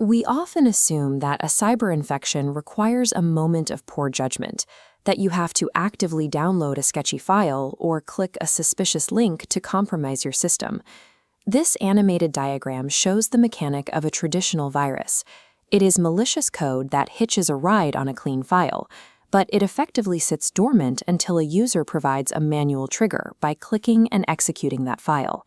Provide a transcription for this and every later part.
We often assume that a cyber infection requires a moment of poor judgment, that you have to actively download a sketchy file or click a suspicious link to compromise your system. This animated diagram shows the mechanic of a traditional virus. It is malicious code that hitches a ride on a clean file, but it effectively sits dormant until a user provides a manual trigger by clicking and executing that file.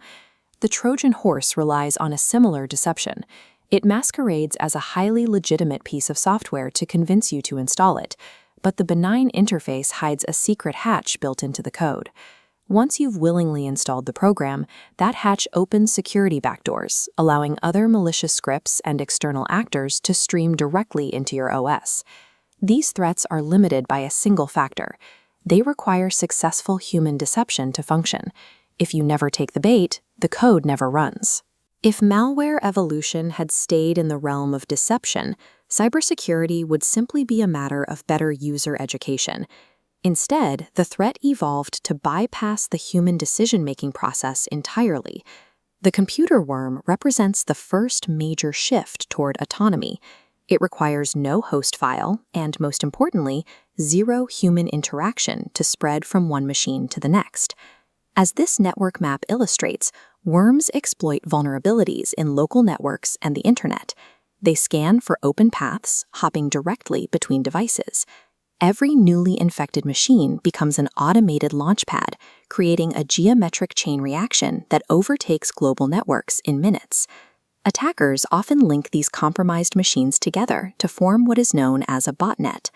The Trojan horse relies on a similar deception. It masquerades as a highly legitimate piece of software to convince you to install it, but the benign interface hides a secret hatch built into the code. Once you've willingly installed the program, that hatch opens security backdoors, allowing other malicious scripts and external actors to stream directly into your OS. These threats are limited by a single factor. They require successful human deception to function. If you never take the bait, the code never runs. If malware evolution had stayed in the realm of deception, cybersecurity would simply be a matter of better user education. Instead, the threat evolved to bypass the human decision-making process entirely. The computer worm represents the first major shift toward autonomy. It requires no host file and, most importantly, zero human interaction to spread from one machine to the next. As this network map illustrates, worms exploit vulnerabilities in local networks and the internet. They scan for open paths, hopping directly between devices. Every newly infected machine becomes an automated launchpad, creating a geometric chain reaction that overtakes global networks in minutes. Attackers often link these compromised machines together to form what is known as a botnet.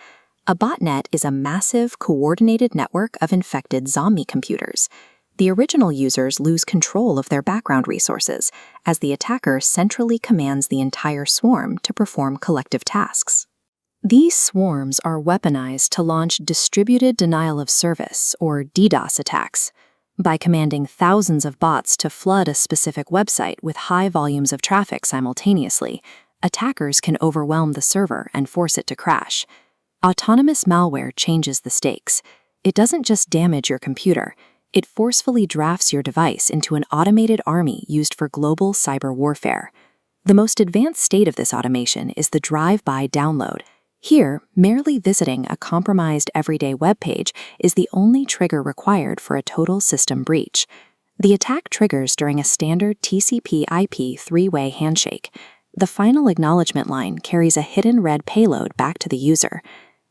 A botnet is a massive, coordinated network of infected zombie computers. The original users lose control of their background resources, as the attacker centrally commands the entire swarm to perform collective tasks. These swarms are weaponized to launch distributed denial of service, or DDoS attacks. By commanding thousands of bots to flood a specific website with high volumes of traffic simultaneously, attackers can overwhelm the server and force it to crash. Autonomous malware changes the stakes. It doesn't just damage your computer. It forcefully drafts your device into an automated army used for global cyber warfare. The most advanced state of this automation is the drive-by download. Here, merely visiting a compromised everyday web page is the only trigger required for a total system breach. The attack triggers during a standard TCP/IP three-way handshake. The final acknowledgement line carries a hidden red payload back to the user.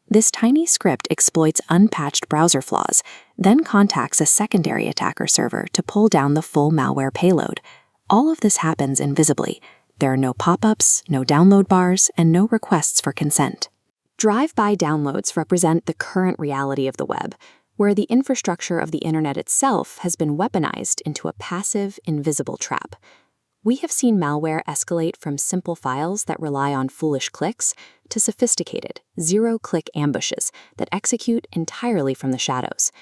This tiny script exploits unpatched browser flaws, then contacts a secondary attacker server to pull down the full malware payload. All of this happens invisibly. There are no pop-ups, no download bars, and no requests for consent. Drive-by downloads represent the current reality of the web, where the infrastructure of the internet itself has been weaponized into a passive, invisible trap. We have seen malware escalate from simple files that rely on foolish clicks to sophisticated, zero-click ambushes that execute entirely from the shadows.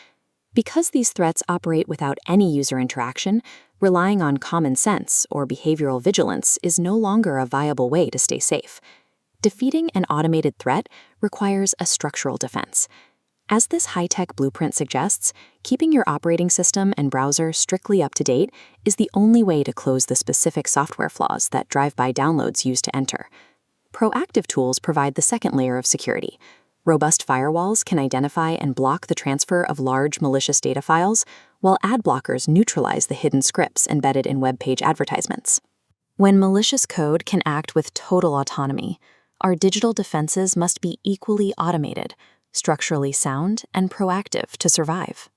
Because these threats operate without any user interaction, relying on common sense or behavioral vigilance is no longer a viable way to stay safe. Defeating an automated threat requires a structural defense. As this high-tech blueprint suggests, keeping your operating system and browser strictly up to date is the only way to close the specific software flaws that drive-by downloads use to enter. Proactive tools provide the second layer of security. Robust firewalls can identify and block the transfer of large malicious data files, while ad blockers neutralize the hidden scripts embedded in web page advertisements. When malicious code can act with total autonomy, our digital defenses must be equally automated, structurally sound, and proactive to survive.